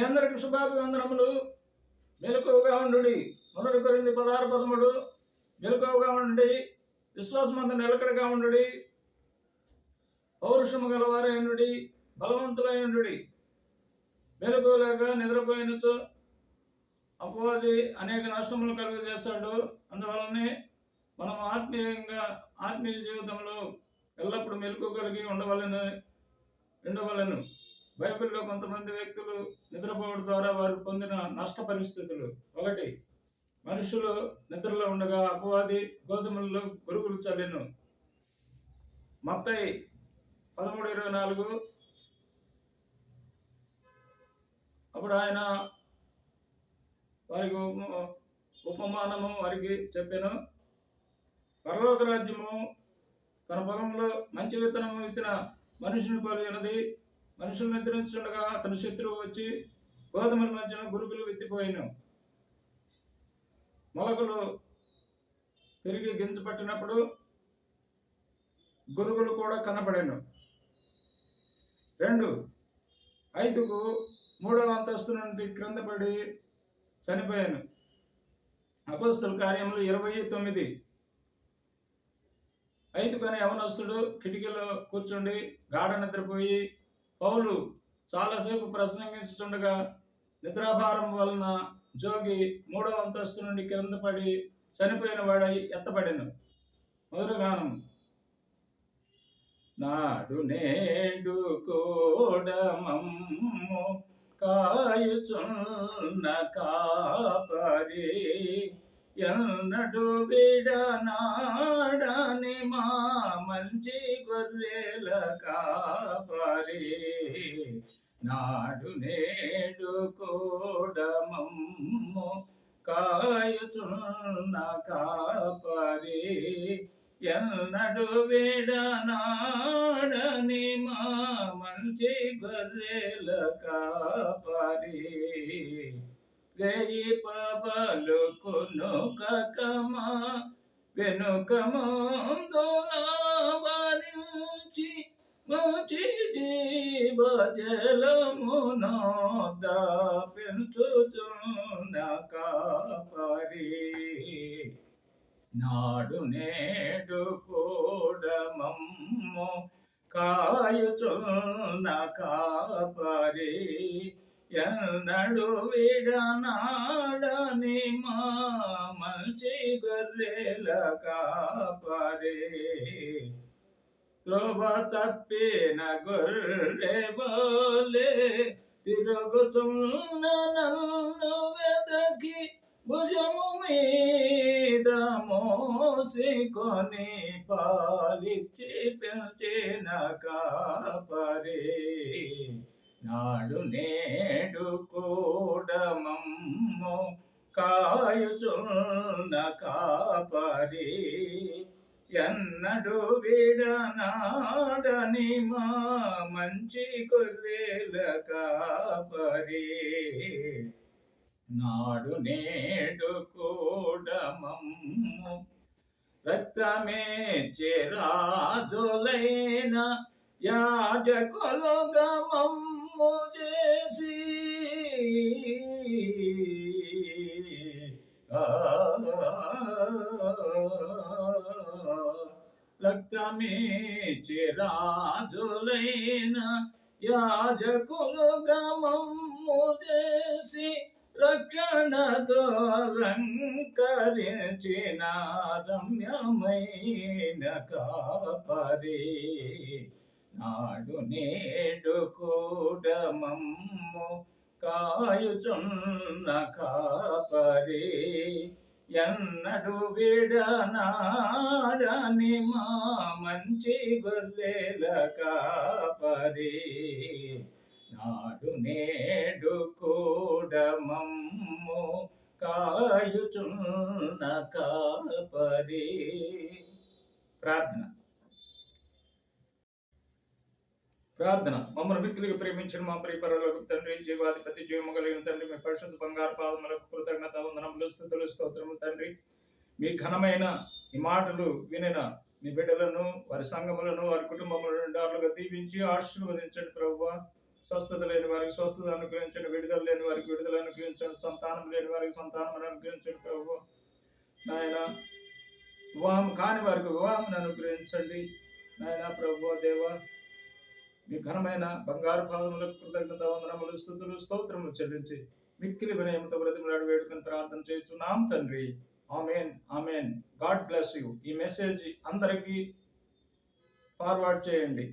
అందరికి శుభాభివందనములు. మెలకువగా ఉండుడి. 1 కొరింథీ 16:13 మెలకువగా ఉండుడి, విశ్వాసమందు నిలకడగా ఉండుడి, పౌరుషము గలవారై ఉండుడి, బలవంతులై ఉండుడి. మెలకువలేక నిద్రపోయినచో అపవాది అనేక నష్టములు కలుగజేస్తాడు. అందువలనే మనం ఆత్మీయ జీవితంలో ఎల్లప్పుడూ మెలకువ కలిగి ఉండవలను. బైబిల్లో కొంతమంది వ్యక్తులు నిద్రపోవడం ద్వారా వారు పొందిన నష్ట పరిస్థితులు. 1, మనుషులు నిద్రలో ఉండగా అపవాది గోధుమల్లో గురుగులు చల్లెను. మత్తయి 13:24. అప్పుడు ఆయన వారికి ఉపమానము వారికి చెప్పాను. పరలోక రాజ్యము తన పొలంలో మంచి విత్తనము విత్తిన మనుషుని పోలి ఉన్నది. మనుషులు నిద్రించుండగా అతని శత్రువు వచ్చి గోధుమల మధ్యన గురుగులు విత్తిపోయాను. మొలకలు పెరిగి గింజ పట్టినప్పుడు గురుగులు కూడా కనపడాను. 2, 5కు 3వ అంతస్తు నుండి క్రింద పడి చనిపోయాను. అపోస్తలుల కార్యములు 29. 5కు అనే యవనస్తుడు కిటికీలో కూర్చుండి గాఢ నిద్రపోయి పౌలు చాలాసేపు ప్రసంగించుండగా నిద్రాభారం వలన జోగి 3వ అంతస్తు నుండి కింద పడి చనిపోయిన వాడై ఎత్తబడెను. మొదటి గానం. నాడు నేడు కూడా మమ్ము కాయుచున్న కాపరి ఎన్నడు విడనాడని మా మంచి గొర్రెల కాపరి. నాడు నేడు కూడా మమ్ము కాయుచున్న కాపరి ఎన్నడు విడనాడని మా మంచి గొర్రెల కాపరి. రేయి పలుకును కకమా వెనుక ముందున వారించి మంచి జీవజలమును పెంచుచున్న కాపరి. నాడు నేడు కూడా మమ్ము కాయుచున్న కాపరి ఎన్నడు విడనాడని మా మంచి గొర్రెల కాపరి. త్రోవ తప్పిన గొర్రె బోలే తిరుగుతున్న నన్ను వెదకి భుజము మీద మోసికొని పాలిచ్చి పెంచిన కాపరి. నాడు నేడు కూడా మమ్ము కాయుచున్న కాపరి ఎన్నడు విడనాడని మా మంచి గొర్రెల కాపరి. నాడు నేడు కూడా మమ్ము రక్తమే చిరాజులైన యాజకులుగా మమ్ము చేసి రక్తమే చిరాజులైన యాజకులుగా మమ్ము చేసి రక్షణతో అలంకరించిన రమ్యమైన కాపరి. నాడు నేడు కూడా మమ్ము కాయుచున్న కాపరి ఎన్నడు విడనాడని మా మంచి గొర్రెల కాపరి. నాడు నేడు కూడా మమ్ము కాయుచున్న కాపరి. ప్రార్థన. మమ్మల్ని మిక్కిలిగా ప్రేమించిన మా ప్రియ పరలోకపు తండ్రి, జీవాధిపతి, జీవము కలిగిన తండ్రి, మీ పరిశుద్ధ బంగారు పాదములకు కృతజ్ఞత వందనములు, స్తుతులు, స్తోత్రములు తండ్రి. మీ ఘనమైన ఈ మాటలు వినిన మీ బిడ్డలను, వారి సంఘములను, వారి కుటుంబములను నిండారులుగా దీవించి ఆశీర్వదించండి ప్రభువా. స్వస్థత లేని వారికి స్వస్థత అనుగ్రహించండి, విడుదల లేని వారికి విడుదల అనుగ్రహించండి, సంతానం లేని వారికి సంతానం అనుగ్రహించండి ప్రభు. నాయన వివాహం కాని వారికి వివాహం అనుగ్రహించండి నాయన ప్రభు. దేవ మీ ఘనమైన బంగారు పాదములకు కృతజ్ఞత వందనములు స్తుతులు స్తోత్రములు చెల్లించి మిక్కిలి వినయముతో బ్రతిమలాడి వేడుకొని ప్రార్థన చేయుచున్నాం తండ్రి. Amen, amen. God bless you. ఈ మెసేజ్ అందరికీ ఫార్వర్డ్ చేయండి.